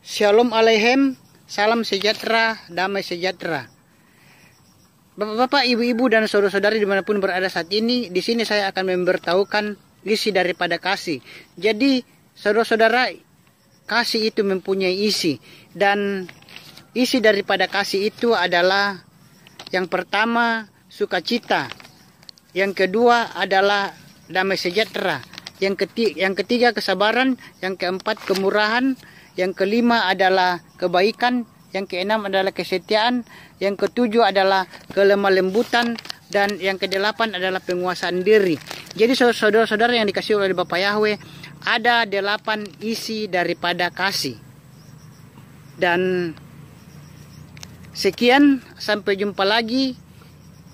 Shalom Aleichem, salam sejahtera, damai sejahtera. Bapak-bapak, ibu-ibu, dan saudara-saudari dimanapun berada saat ini, di sini saya akan memberitahukan isi daripada kasih. Jadi, saudara-saudara, kasih itu mempunyai isi, dan isi daripada kasih itu adalah yang pertama sukacita, yang kedua adalah damai sejahtera, yang ketiga kesabaran, yang keempat kemurahan, yang kelima adalah kebaikan, yang keenam adalah kesetiaan, yang ketujuh adalah kelemah lembutan, dan yang kedelapan adalah penguasaan diri. Jadi saudara-saudara yang dikasihi oleh Bapak Yahweh, ada 8 isi daripada kasih. Dan sekian, sampai jumpa lagi.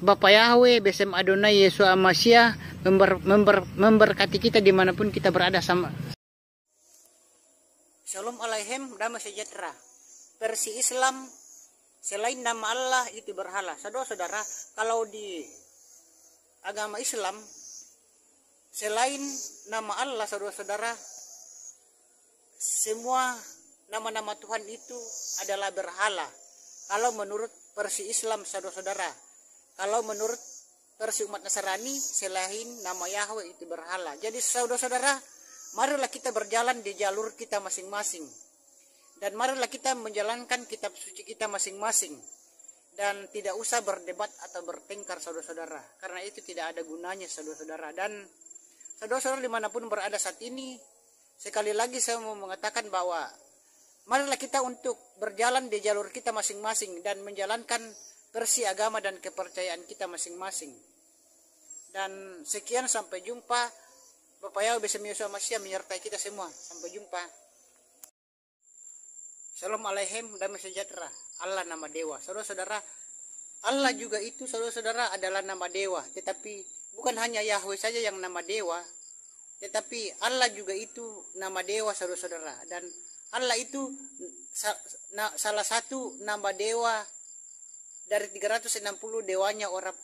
Bapak Yahweh, Besem Adonai Yesua Masya, memberkati kita dimanapun kita berada. Shalom Aleichem, damai sejahtera. Versi Islam, selain nama Allah itu berhala. Saudara-saudara, kalau di agama Islam, selain nama Allah, saudara-saudara, semua nama-nama Tuhan itu adalah berhala. Kalau menurut versi Islam, saudara-saudara. Kalau menurut versi umat Nasrani, selain nama Yahweh itu berhala. Jadi saudara-saudara, marilah kita berjalan di jalur kita masing-masing. Dan marilah kita menjalankan kitab suci kita masing-masing. Dan tidak usah berdebat atau bertengkar, saudara-saudara. Karena itu tidak ada gunanya, saudara-saudara. Dan saudara-saudara dimanapun berada saat ini, sekali lagi saya mau mengatakan bahwa marilah kita untuk berjalan di jalur kita masing-masing dan menjalankan versi agama dan kepercayaan kita masing-masing. Dan sekian, sampai jumpa. Bapak Yahweh Besem Yesua Masya menyertai kita semua. Sampai jumpa. Shalom Aleichem, damai sejahtera. Allah nama dewa. Saudara-saudara, Allah juga itu, saudara-saudara, adalah nama dewa. Tetapi bukan hanya Yahweh saja yang nama dewa, tetapi Allah juga itu nama dewa, saudara-saudara. Dan Allah itu salah satu nama dewa dari 360 dewanya orang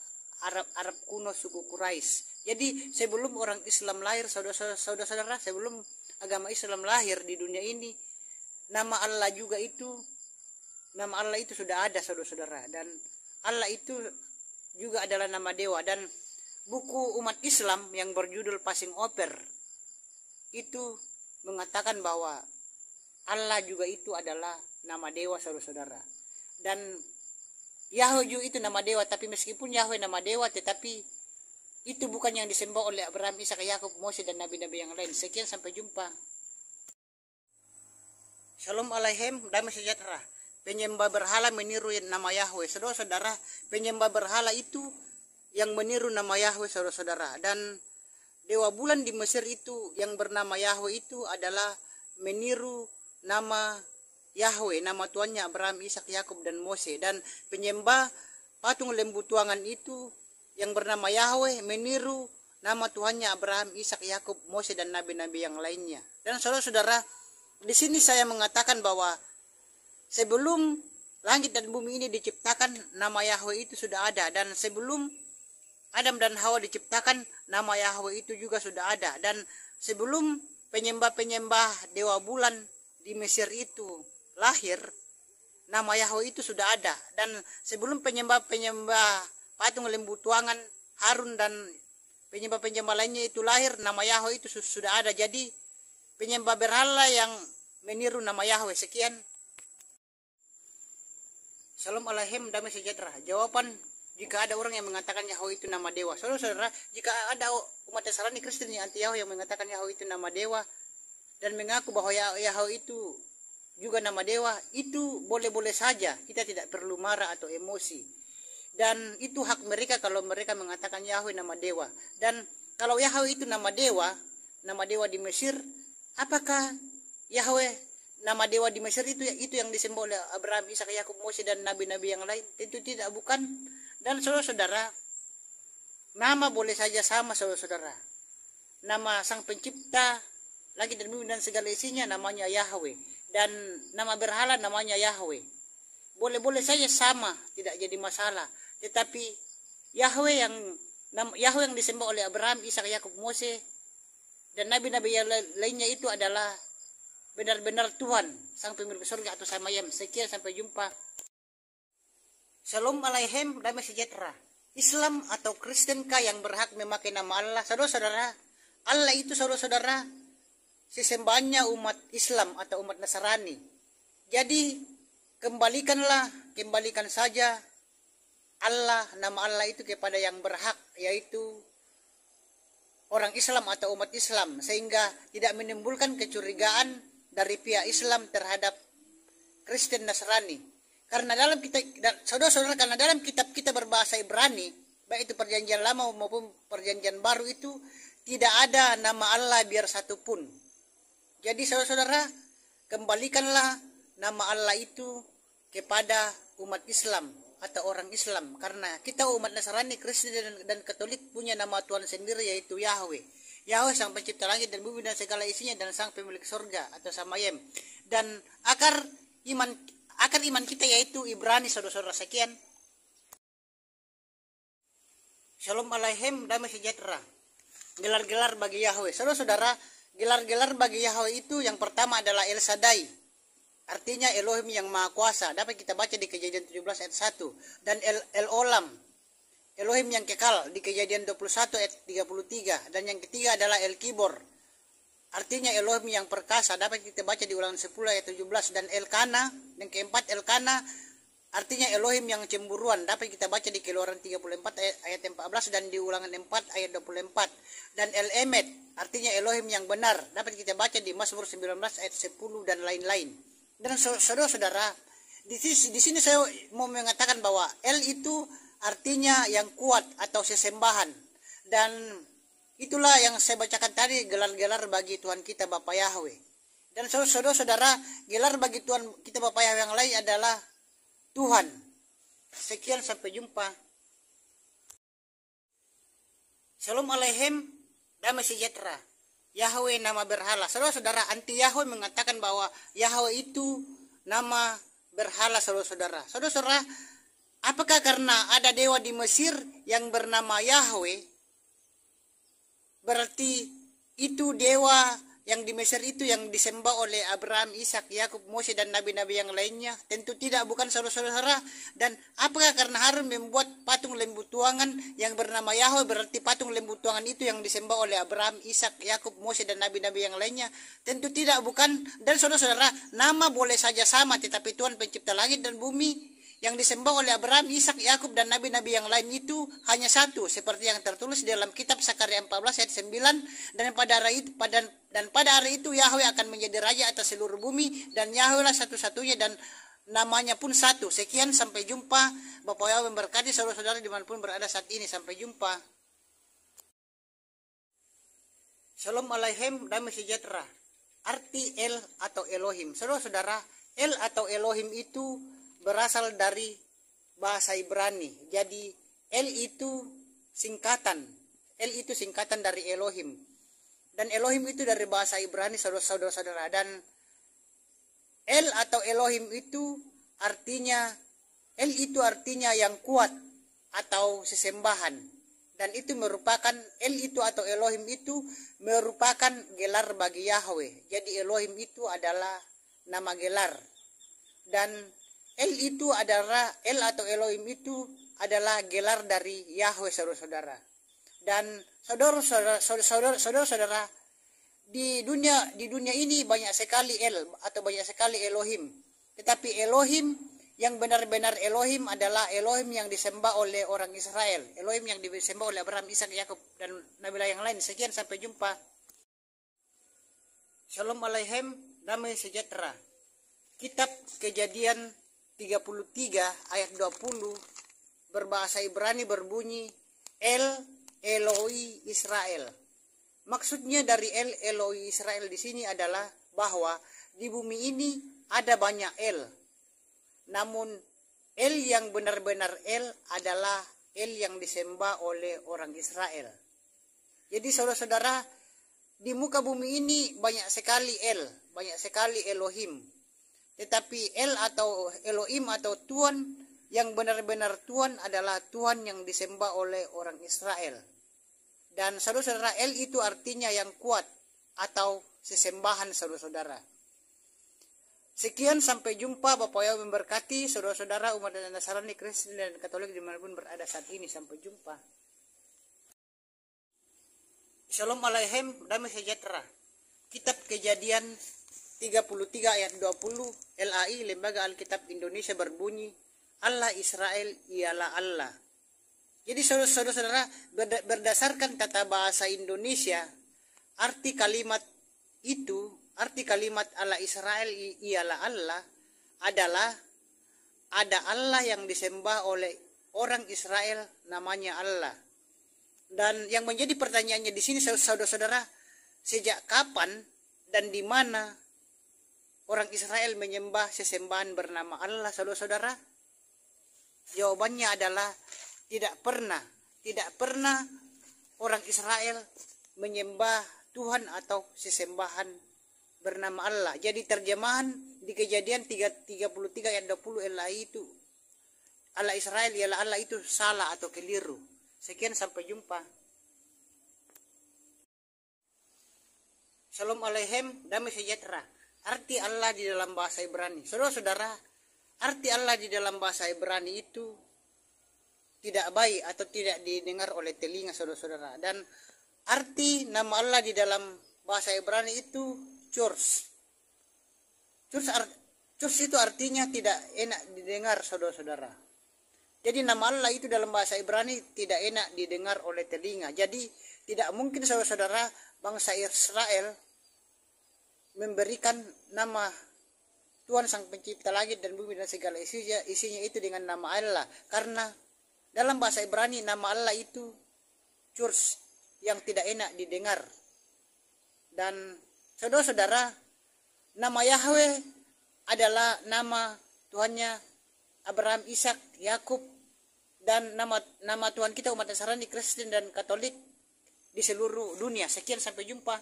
Arab kuno suku Quraisy. Jadi sebelum orang Islam lahir, saudara-saudara, sebelum agama Islam lahir di dunia ini, nama Allah itu sudah ada, saudara-saudara. Dan Allah itu juga adalah nama dewa. Dan buku umat Islam yang berjudul Passing Over itu mengatakan bahwa Allah juga itu adalah nama dewa, saudara-saudara. Dan Yahweh itu nama dewa, tapi meskipun Yahweh nama dewa, tetapi itu bukan yang disembah oleh Abraham, Ishak, Yakub, Mose, dan nabi-nabi yang lain. Sekian, sampai jumpa. Shalom Aleichem, damai sejahtera. Penyembah berhala meniru nama Yahweh. Saudara-saudara, penyembah berhala itu yang meniru nama Yahweh, saudara-saudara. Dan dewa bulan di Mesir itu yang bernama Yahweh itu adalah meniru nama Yahweh, nama tuannya Abraham, Ishak, Yakub, dan Mose. Dan penyembah patung lembu tuangan itu yang bernama Yahweh meniru nama tuannya Abraham, Ishak, Yakub, Mose, dan nabi-nabi yang lainnya. Dan saudara-saudara, di sini saya mengatakan bahwa sebelum langit dan bumi ini diciptakan, nama Yahweh itu sudah ada. Dan sebelum Adam dan Hawa diciptakan, nama Yahweh itu juga sudah ada. Dan sebelum penyembah-penyembah dewa bulan di Mesir itu lahir, nama Yahweh itu sudah ada. Dan sebelum penyembah-penyembah patung lembu tuangan, Harun, dan penyembah-penyembah lainnya itu lahir, nama Yahweh itu sudah ada. Jadi penyembah berhala yang meniru nama Yahweh. Sekian. Shalom Aleichem, damai sejahtera. Jawaban jika ada orang yang mengatakan Yahweh itu nama dewa. Saudara-saudara, jika ada umat Nasrani Kristen yang anti Yahweh yang mengatakan Yahweh itu nama dewa dan mengaku bahwa Yahweh itu juga nama dewa, itu boleh-boleh saja. Kita tidak perlu marah atau emosi. Dan itu hak mereka kalau mereka mengatakan Yahweh nama dewa. Dan kalau Yahweh itu nama dewa di Mesir, apakah Yahweh nama dewa di Mesir itu yang disembah oleh Abraham, Ishak, Yakub, Mose, dan nabi-nabi yang lain? Tentu tidak, bukan. Dan saudara-saudara, nama boleh saja sama, saudara-saudara. Nama Sang Pencipta langit dan bumi dan segala isinya namanya Yahweh. Dan nama berhala namanya Yahweh. Boleh-boleh saja sama, tidak jadi masalah. Tetapi Yahweh yang disembah oleh Abraham, Ishak, Yakub, Mose, dan nabi-nabi yang lainnya itu adalah benar-benar Tuhan, sang pemilik surga atau Samayem. Sekian, sampai jumpa. Shalom Alaikum, damai sejahtera. Islam atau Kristenkah yang berhak memakai nama Allah? Saudara-saudara, Allah itu saudara-saudara sesembahannya umat Islam atau umat Nasrani. Jadi kembalikan saja Allah, nama Allah itu kepada yang berhak, yaitu orang Islam atau umat Islam, sehingga tidak menimbulkan kecurigaan dari pihak Islam terhadap Kristen Nasrani. Karena dalam saudara-saudara, karena dalam kitab kita berbahasa Ibrani, baik itu perjanjian lama maupun perjanjian baru, itu tidak ada nama Allah biar satu pun. Jadi saudara-saudara, kembalikanlah nama Allah itu kepada umat Islam atau orang Islam, karena kita umat Nasrani, Kristen dan Katolik punya nama Tuhan sendiri, yaitu Yahweh. Yahweh sang pencipta langit dan bumi dan segala isinya, dan sang pemilik surga atau Samayem. Dan akar iman kita yaitu Ibrani, saudara-saudara. Sekian. Shalom Alaikum, damai sejahtera. Gelar-gelar bagi Yahweh. Saudara-saudara, gelar-gelar bagi Yahweh itu yang pertama adalah El Shaddai. Artinya Elohim yang Maha Kuasa. Dapat kita baca di Kejadian 17 ayat 1. Dan El Olam, Elohim yang kekal, di Kejadian 21 ayat 33. Dan yang ketiga adalah El Kibor. Artinya Elohim yang perkasa. Dapat kita baca di Ulangan 10 ayat 17. Dan El Kana, yang keempat El Kana, artinya Elohim yang cemburuan. Dapat kita baca di Keluaran 34 ayat 14 dan di Ulangan 4 ayat 24. Dan El Emet, artinya Elohim yang benar. Dapat kita baca di Mazmur 19 ayat 10 dan lain-lain. Dan saudara-saudara, di sini saya mau mengatakan bahwa El itu artinya yang kuat atau sesembahan. Dan itulah yang saya bacakan tadi, gelar-gelar bagi Tuhan kita Bapa Yahweh. Dan saudara-saudara, gelar bagi Tuhan kita Bapa Yahweh yang lain adalah Tuhan. Sekian, sampai jumpa. Shalom Alaikum, damai sejahtera. Yahweh nama berhala. Saudara-saudara, anti Yahweh mengatakan bahwa Yahweh itu nama berhala, saudara-saudara. Saudara-saudara, apakah karena ada dewa di Mesir yang bernama Yahweh, berarti itu dewa yang di Mesir itu yang disembah oleh Abraham, Ishak, Yakub, Mose dan nabi-nabi yang lainnya? Tentu tidak, bukan, saudara-saudara. Dan apakah karena Harun membuat patung lembu tuangan yang bernama Yahweh, berarti patung lembu tuangan itu yang disembah oleh Abraham, Ishak, Yakub, Mose dan nabi-nabi yang lainnya? Tentu tidak, bukan. Dan saudara-saudara, nama boleh saja sama, tetapi Tuhan pencipta langit dan bumi yang disembah oleh Abraham, Ishak, Yakub dan nabi-nabi yang lain itu hanya satu, seperti yang tertulis di dalam kitab Sakaria 14 ayat 9. Dan pada hari itu Yahweh akan menjadi raja atas seluruh bumi, dan Yahweh lah satu-satunya dan namanya pun satu. Sekian, sampai jumpa. Bapak Yahweh memberkati saudara-saudara dimanapun berada saat ini. Sampai jumpa. Shalom Alaikum, damai sejahtera. Arti El atau Elohim. Saudara-saudara, El atau Elohim itu berasal dari bahasa Ibrani. Jadi El itu singkatan. El itu singkatan dari Elohim. Dan Elohim itu dari bahasa Ibrani, saudara-saudara. Dan El atau Elohim itu artinya, El itu artinya yang kuat atau sesembahan. Dan itu merupakan, El itu atau Elohim itu merupakan gelar bagi Yahweh. Jadi Elohim itu adalah nama gelar. Dan El atau Elohim itu adalah gelar dari Yahweh, saudara-saudara. Dan saudara-saudara, di dunia ini banyak sekali El atau banyak sekali Elohim. Tetapi Elohim yang benar-benar Elohim adalah Elohim yang disembah oleh orang Israel. Elohim yang disembah oleh Abraham, Ishak, Yakub dan nabi yang lain. Sekian, sampai jumpa. Shalom Alaikum, damai sejahtera. Kitab Kejadian 33 ayat 20 berbahasa Ibrani berbunyi El Eloi Israel. Maksudnya dari El Eloi Israel di sini adalah bahwa di bumi ini ada banyak El. Namun El yang benar-benar El adalah El yang disembah oleh orang Israel. Jadi saudara-saudara, di muka bumi ini banyak sekali El, banyak sekali Elohim. Tetapi El atau Elohim atau Tuhan yang benar-benar Tuhan adalah Tuhan yang disembah oleh orang Israel. Dan saudara-saudara, El itu artinya yang kuat atau sesembahan, saudara-saudara. Sekian, sampai jumpa. Bapak Yahweh memberkati saudara-saudara umat Nasrani, Kristen, dan Katolik dimanapun berada saat ini. Sampai jumpa. Shalom Aleichem, damai sejahtera. Kitab Kejadian 33 ayat 20 LAI Lembaga Alkitab Indonesia berbunyi, Allah Israel ialah Allah. Jadi saudara-saudara, berdasarkan tata bahasa Indonesia, arti kalimat Allah Israel ialah Allah adalah ada Allah yang disembah oleh orang Israel, namanya Allah. Dan yang menjadi pertanyaannya di sini saudara-saudara, sejak kapan dan di mana orang Israel menyembah sesembahan bernama Allah, saudara-saudara? Jawabannya adalah tidak pernah orang Israel menyembah Tuhan atau sesembahan bernama Allah. Jadi terjemahan di Kejadian 33 ayat 20 LAI itu, Allah Israel ialah Allah, itu salah atau keliru. Sekian, sampai jumpa. Shalom Aleichem, damai sejahtera. Arti Allah di dalam bahasa Ibrani. Saudara-saudara, arti Allah di dalam bahasa Ibrani itu tidak baik atau tidak didengar oleh telinga saudara-saudara. Dan arti nama Allah di dalam bahasa Ibrani itu Churs. Churs itu artinya tidak enak didengar saudara-saudara. Jadi nama Allah itu dalam bahasa Ibrani tidak enak didengar oleh telinga. Jadi tidak mungkin saudara-saudara bangsa Israel memberikan nama Tuhan Sang Pencipta langit dan bumi dan segala isinya itu dengan nama Allah. Karena dalam bahasa Ibrani nama Allah itu Churs, yang tidak enak didengar. Dan saudara-saudara, nama Yahweh adalah nama Tuhannya Abraham, Ishak, Yakub, dan nama Tuhan kita umat Nasrani, Kristen, dan Katolik di seluruh dunia. Sekian, sampai jumpa.